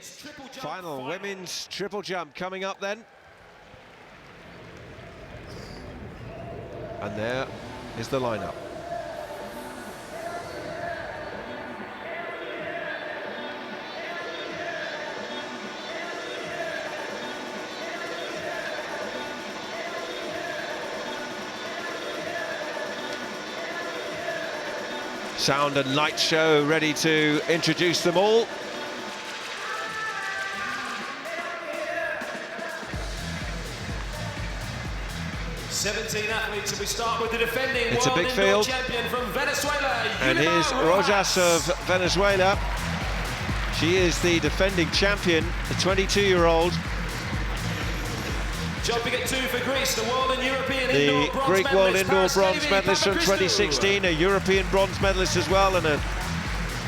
Final women's triple jump coming up then. And there is the lineup. Sound and light show ready to introduce them all. Athletes, and we start with the defending it's a big field champion from Venezuela, and here's Rojas of Venezuela. She is the defending champion, the 22-year-old. Jumping at 2 for Greece, the world and European indoor bronze Greek world medalist, indoor bronze medalist from 2016, a European bronze medalist as well, and a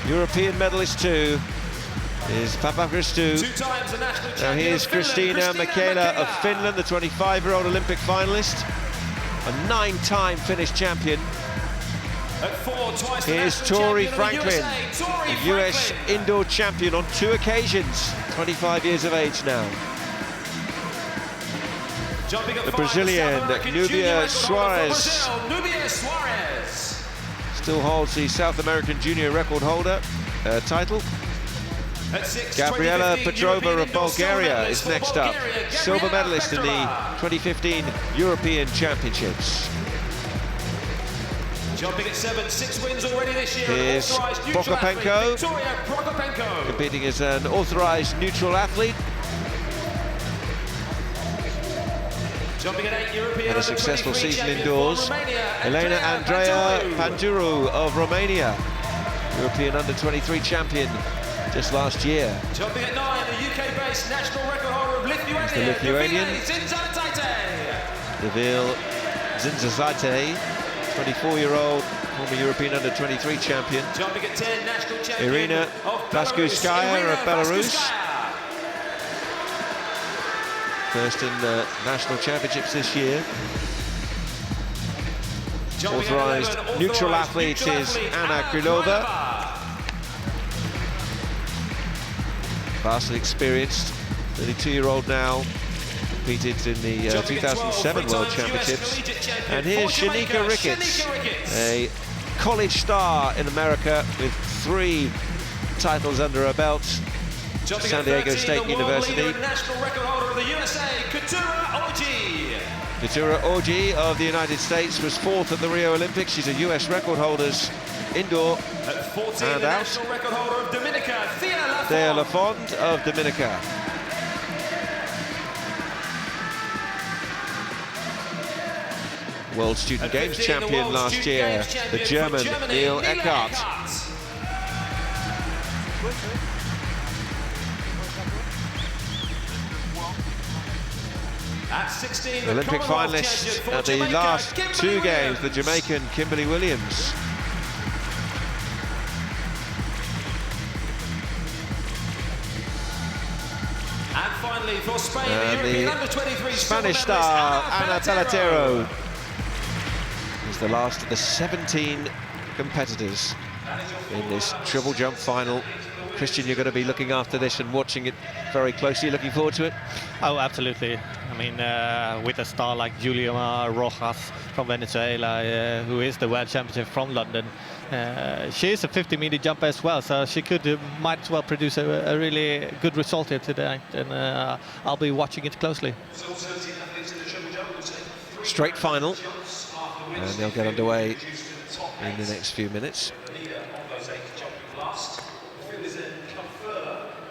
European medalist too is Papachristou. 2 times the national champion. Now here's Kristina Mäkelä of Finland, the 25-year-old Olympic finalist, a 9-time Finnish champion. At 4, twice here's Tori Franklin, the US indoor champion on 2 occasions, 25 years of age now. The Brazilian Nubia Soares still holds the South American junior record holder title. Gabriela Petrova of Bulgaria is next up, silver medalist in the 2015 European Championships. Jumping at 7, 6 wins already this year. Here's Prokopenko, competing as an authorized neutral athlete. Jumping at 8, European and a successful season indoors. Elena Andreea Panduru of Romania, European under-23 champion just last year. Jumping at 9, the UK-based national record holder of Lithuania, the Lithuanian Devil Zinzazaite, 24-year-old former European under-23 champion. Jumping at 10, national champion Irina Baskuskaya of Belarus. First in the national championships this year. Authorised neutral athlete is Anna Krylova. Vastly experienced, 32-year-old now. Competed in the 2007 World Championships. And here's Shanika Ricketts, a college star in America with 3 titles under her belt. San Diego State University. Keturah Orji of the United States was 4th at the Rio Olympics. She's a US record holders indoor and out. Thea Lafond of Dominica. World Student Games champion last year, the German Neil Eckhardt. At 16, Olympic finalist at the last 2 games, the Jamaican Kimberly Williams. And finally for Spain, the Spanish star Ana Peleteiro is the last of the 17 competitors in this triple jump final. Christian, you're going to be looking after this and watching it very closely. Looking forward to it? Oh, absolutely. I mean, with a star like Yulimar Rojas from Venezuela, who is the world champion from London, she is a 50-meter jumper as well, so she might as well produce a really good result here today, and I'll be watching it closely. Straight final, and they'll get underway in the next few minutes.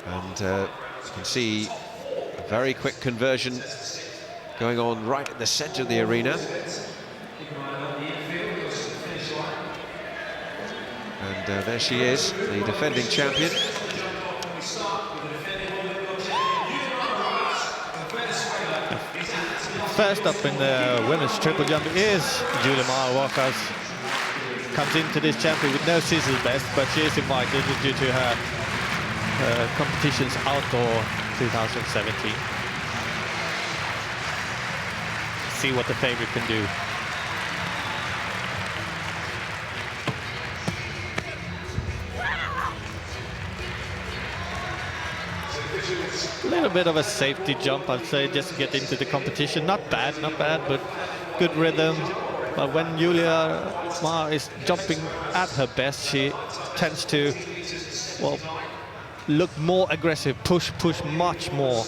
And you can see a very quick conversion going on right in the center of the arena. And there she is, the defending champion. First up in the women's triple jump is Yulimar Rojas. Comes into this champion with no scissors best, but she is invited due to her competitions outdoor 2017. See what the favorite can do. A little bit of a safety jump, I'd say, just to get into the competition. Not bad, but good rhythm. But when Yulimar is jumping at her best, she tends to, well, look more aggressive, push much more.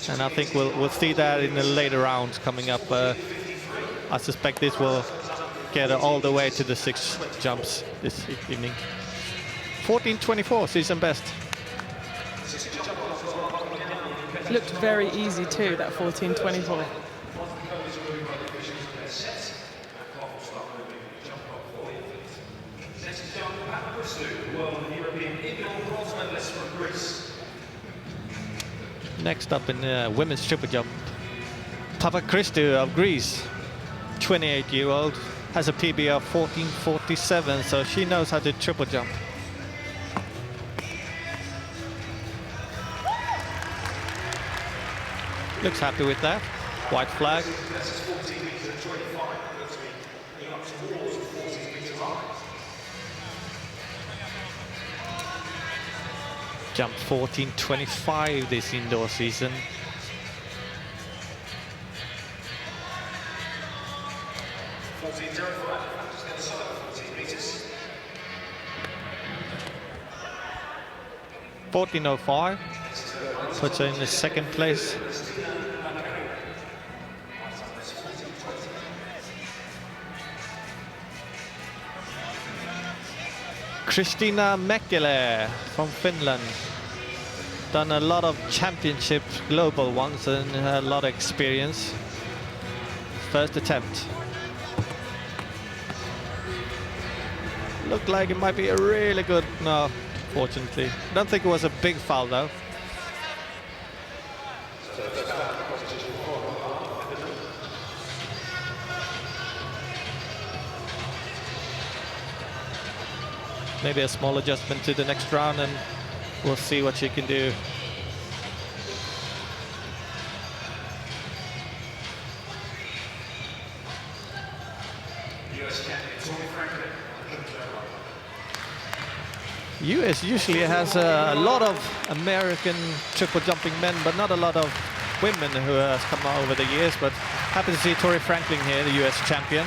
And I think we'll see that in the later rounds coming up. I suspect this will get her all the way to the 6 jumps this evening. 14:24, season best. Looked very easy too, that 14:24. Next up in women's triple jump, Peleteiro of Greece, 28-year-old, has a PB of 14:47, so she knows how to triple jump. Looks happy with that. White flag. Jumped 14:25 this indoor season. $14.05 puts her in the 2nd place. Kristina Mäkelä from Finland. Done a lot of championships, global ones, and a lot of experience. First attempt. Looked like it might be a really good, no, fortunately. Don't think it was a big foul though. Maybe a small adjustment to the next round, and we'll see what she can do. US usually has a lot of American triple jumping men, but not a lot of women who has come out over the years. But happy to see Tori Franklin here, the US champion.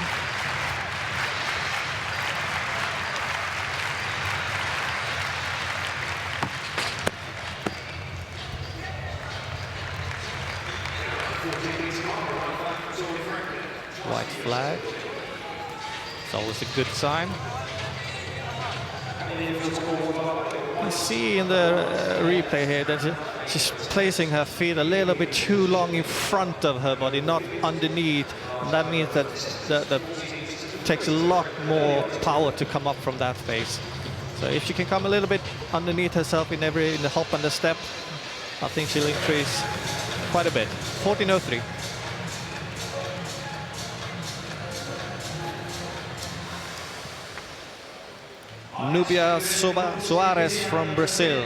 White flag. It's always a good sign. You see in the replay here that she's placing her feet a little bit too long in front of her body, not underneath. And that means that that takes a lot more power to come up from that phase. So if she can come a little bit underneath herself in the hop and the step, I think she'll increase quite a bit. 14:03. Nubia Soares from Brazil.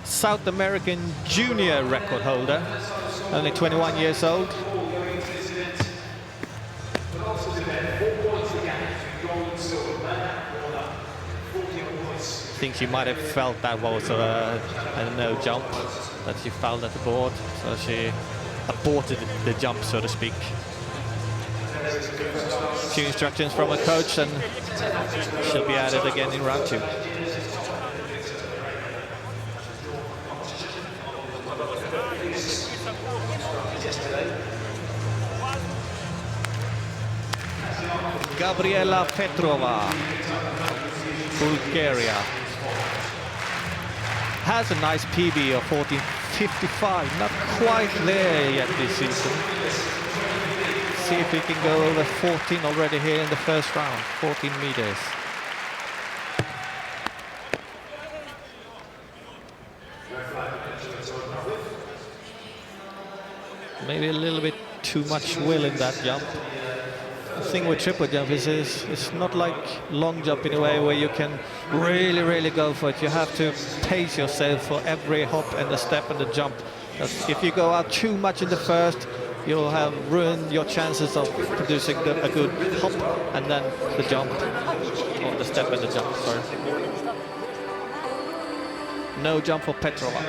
South American junior record holder, only 21 years old. I think she might have felt that was a no jump, that she fouled at the board, so she aborted the jump, so to speak. Few instructions from a coach, and she'll be at it again in round 2. Gabriela Petrova, Bulgaria, has a nice PB of 14:55, not quite there yet this season. See if we can go over 14 already here in the first round, 14 meters. Maybe a little bit too much will in that jump. The thing with triple jump is it's not like long jump in a way where you can really go for it. You have to pace yourself for every hop and the step and the jump. If you go out too much in the first, you'll have ruined your chances of producing a good hop and then the jump, or the step and the jump, sorry. No jump for Petrova.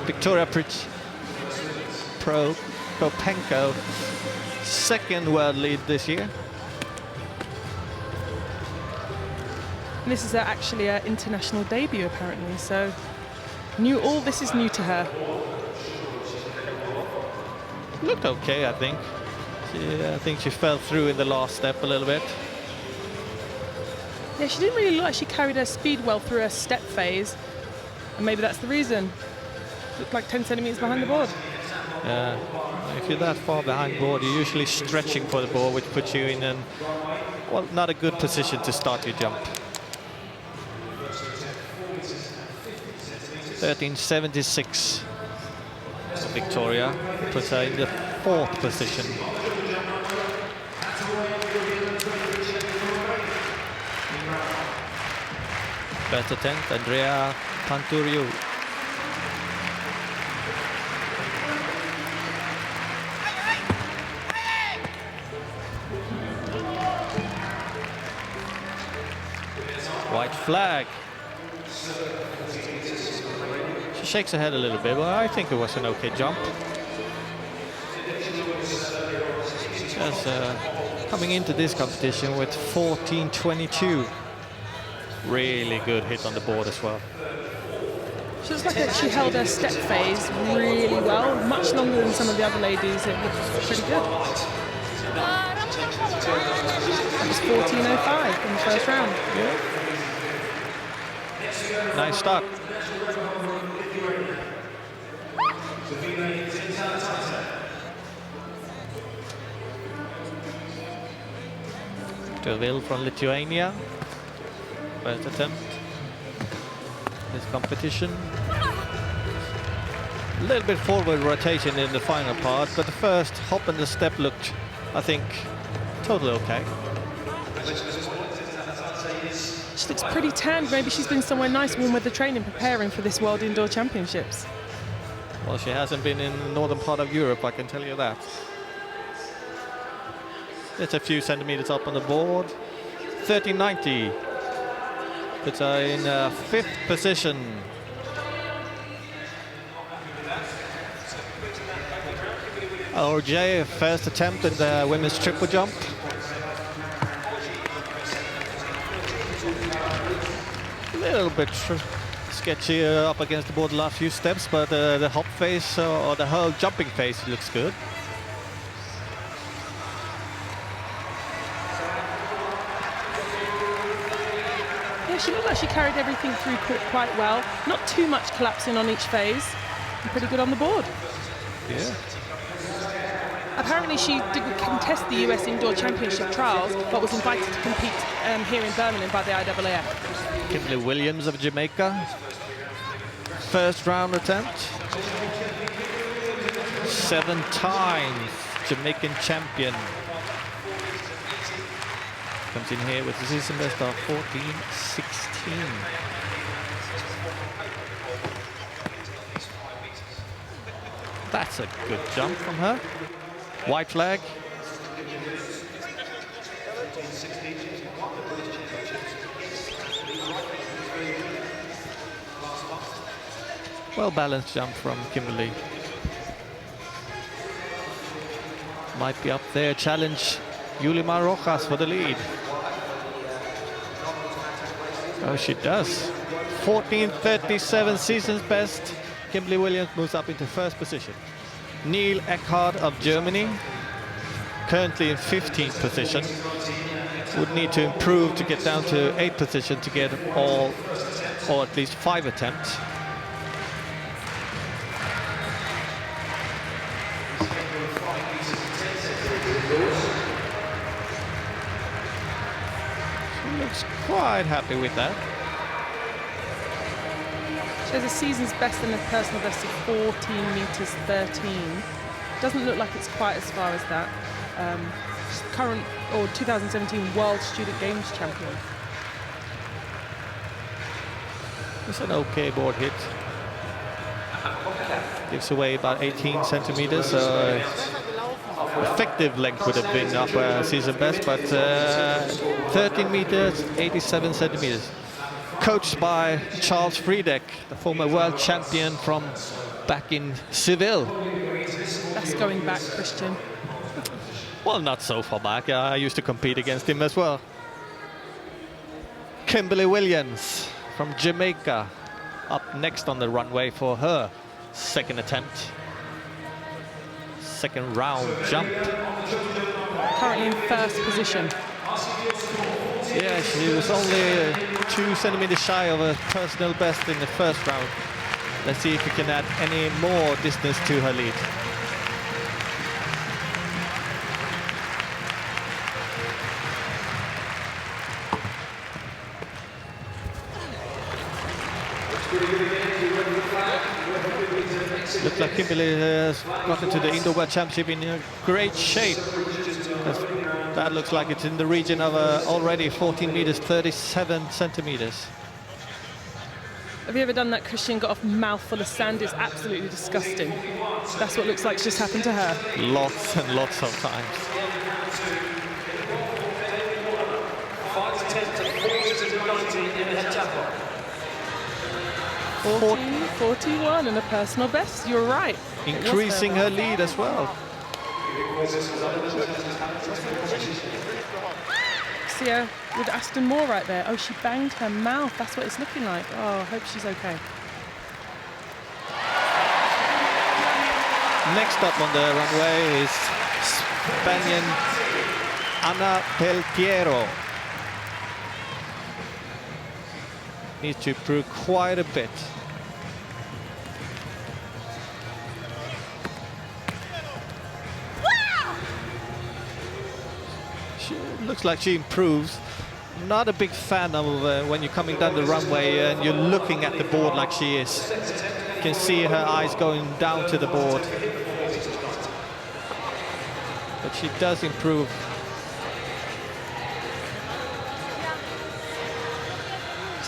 Victoria Propenko, second world lead this year. And this is actually her international debut, apparently. So, all this is new to her. Looked okay, I think. I think she fell through in the last step a little bit. Yeah, she didn't really look like she carried her speed well through her step phase. And maybe that's the reason. Looked like 10 centimeters behind the board. If you're that far behind board, you're usually stretching for the ball, which puts you in well, not a good position to start your jump. 13.76 for Victoria, puts her in the 4th position. First attempt, Andrea Panturiu. White flag. She shakes her head a little bit, but I think it was an okay jump. Just coming into this competition with 14.22. Really good hit on the board as well. She looks like she held her step phase really well, much longer than some of the other ladies. It looks pretty good. That was 14.05 in the first round. Yeah. Nice start. Deville from Lithuania. First attempt. This competition. A little bit forward rotation in the final part, but the first hop and the step looked, I think, totally okay. She looks pretty tanned. Maybe she's been somewhere nice, warm weather training, preparing for this World Indoor Championships. Well, she hasn't been in the northern part of Europe, I can tell you that. It's a few centimeters up on the board. 13.90. Puts her in 5th position. RJ, first attempt in the women's triple jump. A little bit sketchy up against the board the last few steps, but the hop phase or the whole jumping phase looks good. Yeah, she looked like she carried everything through quite well. Not too much collapsing on each phase. And pretty good on the board. Yeah. Apparently she didn't contest the US Indoor Championship trials, but was invited to compete here in Birmingham by the IAAF. Kimberly Williams of Jamaica. First round attempt. 7 times Jamaican champion. Comes in here with a season best of 14.16. That's a good jump from her. White flag. Well balanced jump from Kimberly. Might be up there. Challenge Yulimar Rojas for the lead. Oh, she does. 14.37 season's best. Kimberly Williams moves up into 1st position. Neil Eckhard of Germany, currently in 15th position, would need to improve to get down to 8th position to get all, or at least 5 attempts. She looks quite happy with that. She has a season's best and a personal best of 14 meters 13. Doesn't look like it's quite as far as that. She's current or 2017 World Student Games champion. It's an okay board hit. Gives away about 18 centimeters. effective length would have been upper season best, but 13 meters, 87 centimeters. Coached by Charles Friedeck, the former world champion from back in Seville. That's going back, Christian. Well, not so far back. I used to compete against him as well. Kimberly Williams from Jamaica, up next on the runway for her second attempt. Second round jump. Currently in first position. Yeah, she was only 2 centimeters shy of a personal best in the first round. Let's see if we can add any more distance to her lead. Looks like Kimberly has gotten to the Indoor World Championship in a great shape. That looks like it's in the region of already 14 meters, 37 centimeters. Have you ever done that, Christian? Got a mouthful of sand? It's absolutely disgusting. That's what looks like just happened to her. Lots and lots of times. 41 and a personal best. You're right. Increasing her lead as well. See her with Aston Moore right there. Oh, she banged her mouth. That's what it's looking like. Oh, I hope she's okay. Next up on the runway is Spaniard Ana Peleteiro. Needs to improve quite a bit. She looks like she improves. Not a big fan of when you're coming down the runway and you're looking at the board like she is. You can see her eyes going down to the board. But she does improve.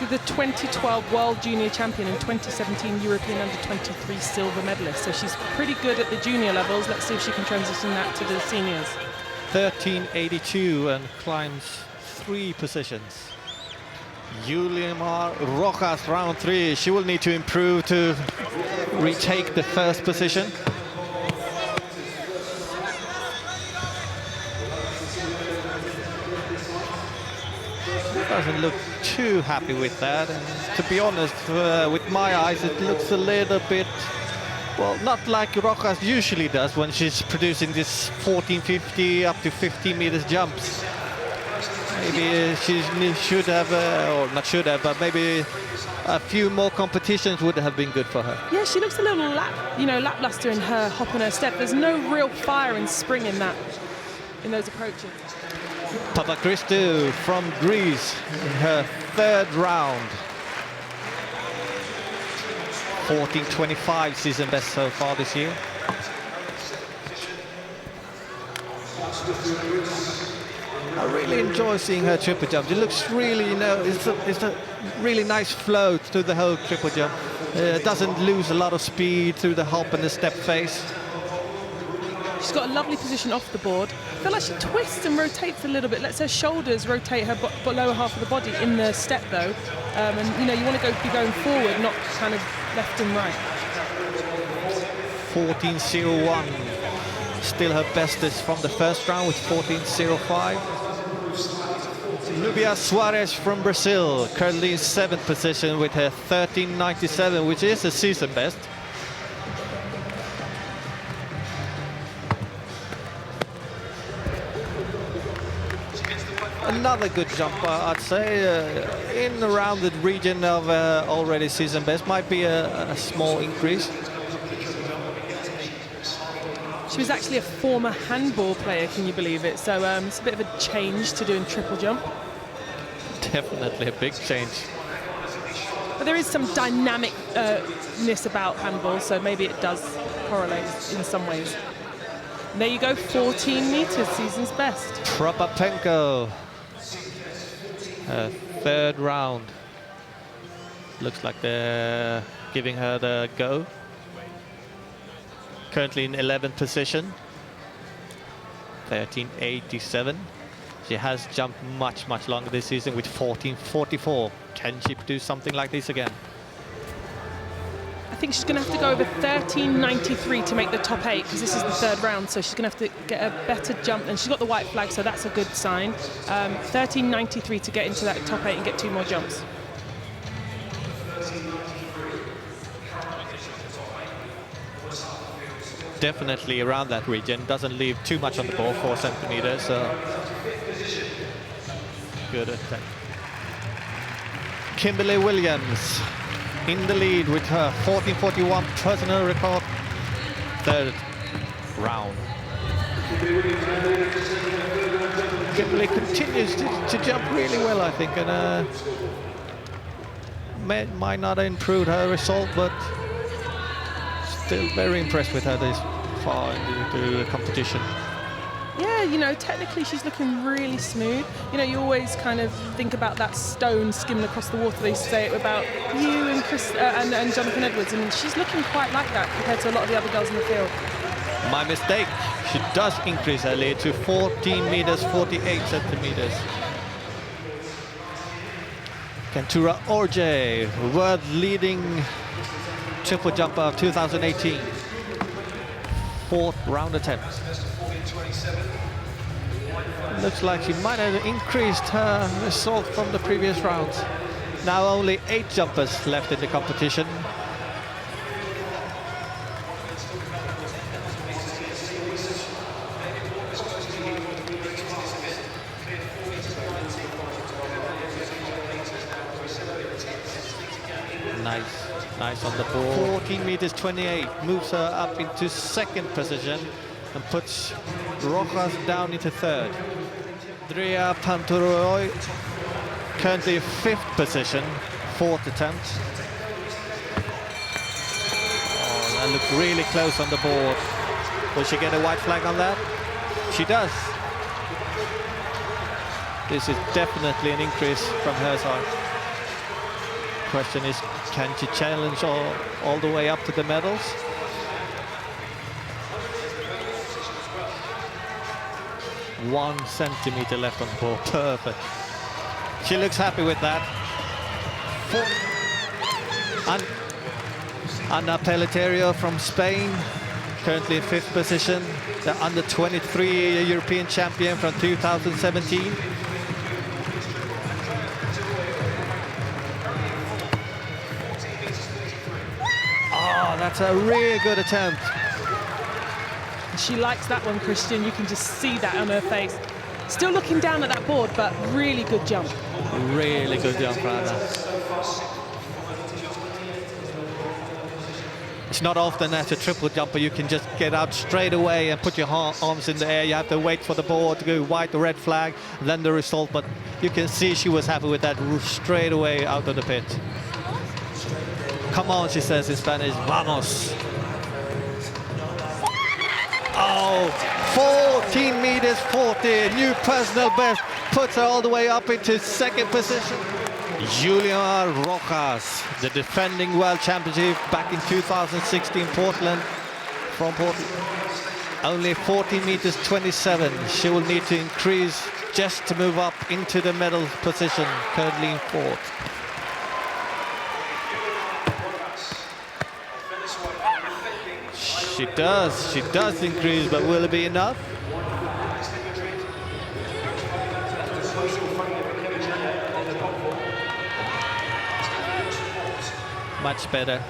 The 2012 World Junior Champion and 2017 European Under-23 silver medalist. So she's pretty good at the junior levels. Let's see if she can transition that to the seniors. 1382 and climbs 3 positions. Yulimar Rojas, round 3. She will need to improve to retake the first position. Doesn't look too happy with that, and to be honest, with my eyes it looks a little bit, well, not like Rojas usually does when she's producing this 1450 up to 50 meters jumps. Maybe she should have, or not should have, but maybe a few more competitions would have been good for her. Yeah, she looks a little lackluster in her hop and her step. There's no real fire and spring in those approaches. Papachristou from Greece in her third round. 14:25 season best so far this year. I really enjoy seeing her triple jump. It looks really, it's a really nice flow through the whole triple jump. Doesn't lose a lot of speed through the hop and the step phase. She's got a lovely position off the board. I feel like she twists and rotates a little bit. Lets her shoulders rotate her lower half of the body in the step, though. And you want to be going forward, not kind of left and right. 14:01. Still her bestest from the first round with 14:05. Nubia Suarez from Brazil, currently in 7th position with her 13:97, which is a season best. Another good jump, I'd say, in around the region of already season best. Might be a small increase. She was actually a former handball player, can you believe it? So it's a bit of a change to doing triple jump. Definitely a big change. But there is some dynamicness about handball, so maybe it does correlate in some ways. And there you go, 14 meters, season's best. Propapenko, her third round. Looks like they're giving her the go. Currently in 11th position. 13.87. She has jumped much longer this season with 14.44. Can she do something like this again? I think she's going to have to go over 13.93 to make the top 8, because this is the third round, so she's going to have to get a better jump, and she's got the white flag, so that's a good sign. 13.93 to get into that top 8 and get 2 more jumps. Definitely around that region, doesn't leave too much on the ball, 4 centimeters, so good attempt. Kimberly Williams in the lead with her 14.41 personal record, third round. Kimberly continues to jump really well, I think, and might not have improved her result, but still very impressed with her this far into the competition. Yeah, you know, technically she's looking really smooth. You know, you always kind of think about that stone skimming across the water. They used to say it about you and Chris and Jonathan Edwards, and she's looking quite like that compared to a lot of the other girls in the field. My mistake. She does increase her lead to 14 meters, 48 centimeters. Kentura Orje, world leading triple jumper of 2018. 4th round attempt. Looks like she might have increased her result from the previous rounds. Now only 8 jumpers left in the competition. Nice on the ball. 14 meters 28, moves her up into 2nd position and puts Rojas down into 3rd. Andrea Panturoi currently 5th position, 4th attempt. Oh, that looked really close on the board. Will she get a white flag on that? She does. This is definitely an increase from her side. Question is, can she challenge all the way up to the medals? One centimeter left on the ball, perfect. She looks happy with that. Ana Peleteiro from Spain, currently in 5th position. The under 23 European champion from 2017. That's a really good attempt. She likes that one, Christian. You can just see that on her face. Still looking down at that board, but really good jump. Really good jump, Anna. It's not often as a triple jumper you can just get out straight away and put your arms in the air. You have to wait for the board to go white or red flag, and then the result. But you can see she was happy with that straight away out of the pit. Come on, she says in Spanish, vamos. Oh, 14 meters 40, new personal best, puts her all the way up into 2nd position. Yulimar Rojas, the defending world championship back in 2016, Portland, from Portland. Only 14 meters 27. She will need to increase just to move up into the medal position, currently in 4th. She does increase, but will it be enough? Much better.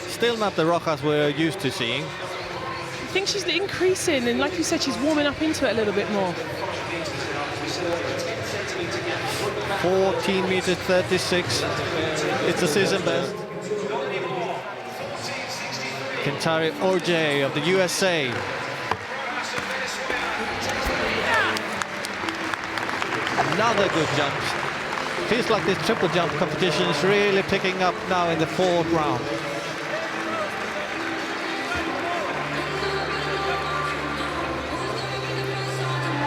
Still not the Rojas we're used to seeing. I think she's increasing, and like you said, she's warming up into it a little bit more. 14 meters 36. It's a season best. Kentari Orje of the USA. Another good jump. Feels like this triple jump competition is really picking up now in the 4th round.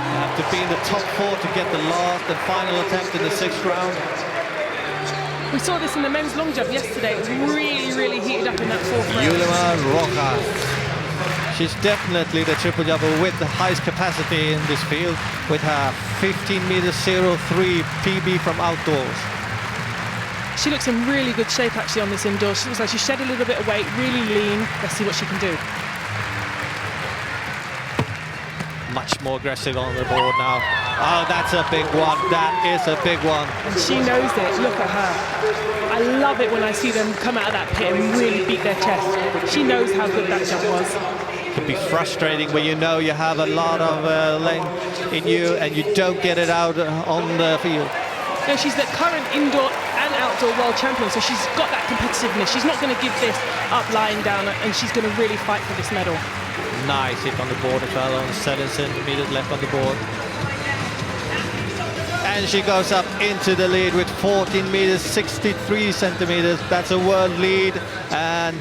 You have to be in the top 4 to get the last and final attempt in the 6th round. We saw this in the men's long jump yesterday. It was really heated up in that 4th round. Yulimar Rojas. She's definitely the triple jumper with the highest capacity in this field, with her 15m03 PB from outdoors. She looks in really good shape actually on this indoor. She looks like she shed a little bit of weight, really lean. Let's see what she can do. Much more aggressive on the board now. Oh, that's a big one. That is a big one. And she knows it. Look at her. I love it when I see them come out of that pit and really beat their chest. She knows how good that jump was. It can be frustrating when you know you have a lot of length in you and you don't get it out on the field. No, she's the current indoor and outdoor world champion, so she's got that competitiveness. She's not going to give this up lying down, and she's going to really fight for this medal. Nice hit on the board as well, on 7 centimeters left on the board. And she goes up into the lead with 14 meters, 63 centimeters. That's a world lead, and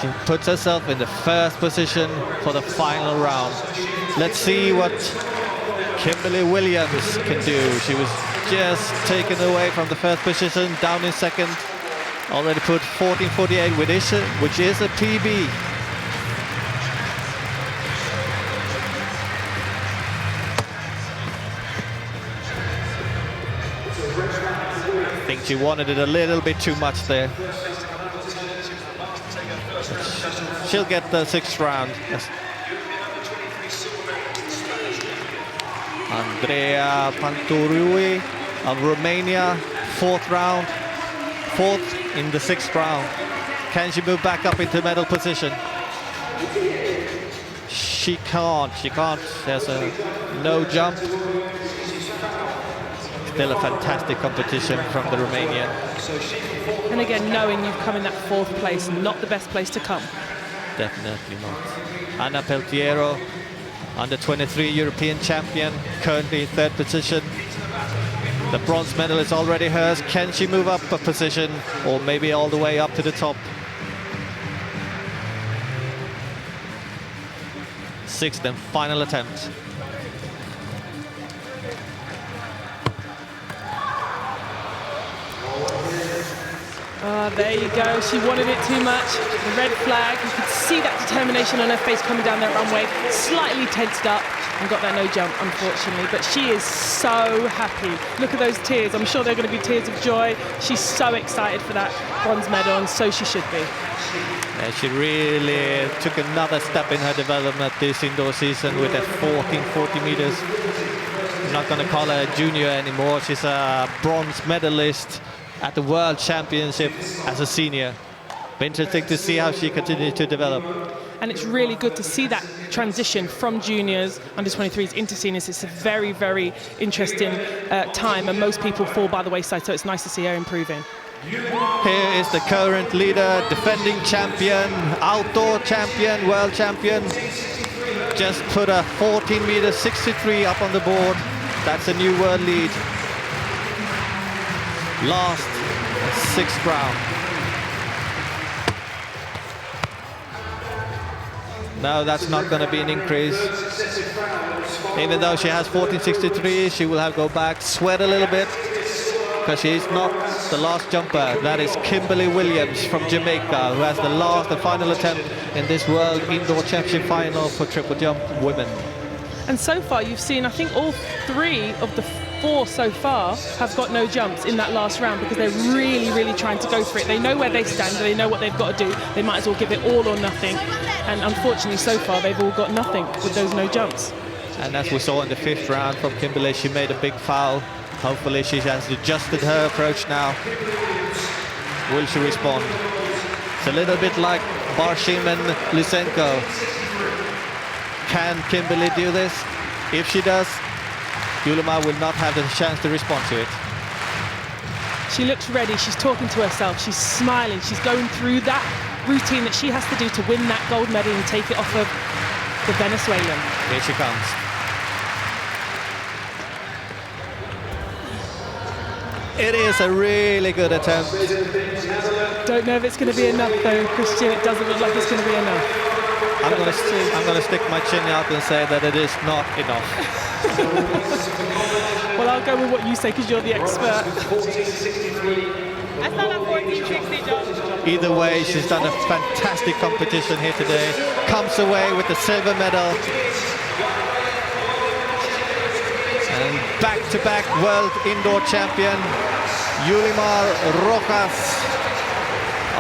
she puts herself in the first position for the final round. Let's see what Kimberly Williams can do. She was just taken away from the first position, down in second. Already put 14.48, which is a PB. I think she wanted it a little bit too much there. She'll get the 6th round. Andrea Panturui of Romania, 4th round. 4th in the 6th round. Can she move back up into medal position? She can't. There's a no jump. Still a fantastic competition from the Romanian. And again, knowing you've come in that 4th place, not the best place to come. Definitely not. Anna Peleteiro, under 23 European champion, currently 3rd position. The bronze medal is already hers. Can she move up a position, or maybe all the way up to the top? 6th and final attempt. There you go. She wanted it too much. The red flag. You could see that determination on her face coming down that runway. Slightly tensed up and got that no jump, unfortunately. But she is so happy. Look at those tears. I'm sure they're going to be tears of joy. She's so excited for that bronze medal, and so she should be. Yeah, she really took another step in her development this indoor season with a 40 meters. I'm not going to call her a junior anymore. She's a bronze medalist at the World Championship as a senior. Be interesting to see how she continues to develop. And it's really good to see that transition from juniors, under 23s into seniors. It's a very, very interesting time, and most people fall by the wayside, so it's nice to see her improving. Here is the current leader, defending champion, outdoor champion, world champion. Just put a 14 meters 63 up on the board. That's a new world lead. Last 6th round. No, that's not going to be an increase. Even though she has 14.63, she will have to go back, sweat a little bit, because she's not the last jumper. That is Kimberly Williams from Jamaica, who has the last and final attempt in this World Indoor Championship final for triple jump women. And so far you've seen, I think, all 3 of the 4 so far have got no jumps in that last round, because they're really, really trying to go for it. They know where they stand, they know what they've got to do. They might as well give it all or nothing. And unfortunately, so far, they've all got nothing with those no jumps. And as we saw in the 5th round from Kimberly, she made a big foul. Hopefully she has adjusted her approach now. Will she respond? It's a little bit like Barshim and Lysenko. Can Kimberly do this? If she does, Yulimar will not have the chance to respond to it. She looks ready. She's talking to herself. She's smiling. She's going through that routine that she has to do to win that gold medal and take it off of the Venezuelan. Here she comes. It is a really good attempt. Don't know if it's going to be enough though, Christian. It doesn't look like it's going to be enough. I'm going to stick my chin out and say that it is not enough. Well, I'll go with what you say, because you're the expert. I thought a 1460 jump. Either way, she's done a fantastic competition here today. Comes away with the silver medal. And back-to-back world indoor champion, Yulimar Rojas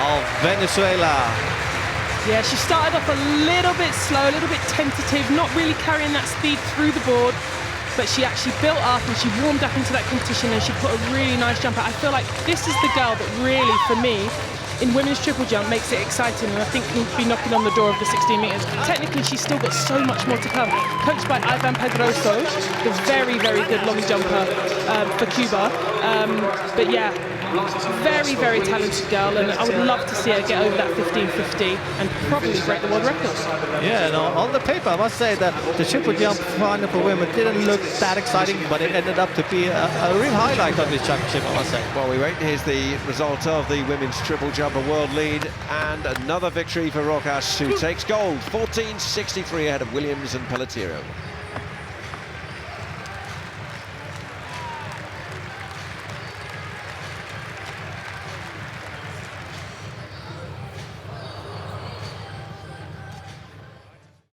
of Venezuela. Yeah, she started off a little bit slow, a little bit tentative, not really carrying that speed through the board, but she actually built up and she warmed up into that competition and she put a really nice jump out. I feel like this is the girl that really, for me, in women's triple jump makes it exciting, and I think can be knocking on the door of the 16 metres. Technically, she's still got so much more to come. Coached by Ivan Pedroso, the very, very good long jumper for Cuba. But yeah, very, very talented girl, and I would love to see her get over that 1550 and probably break the world record. Yeah, no, on the paper, I must say that the triple jump final for women didn't look that exciting, but it ended up to be a real highlight of this championship, I must say. Well, we wait. Here's the result of the women's triple jump, a world lead, and another victory for Rojas, who takes gold, 14.63 ahead of Williams and Peleteiro.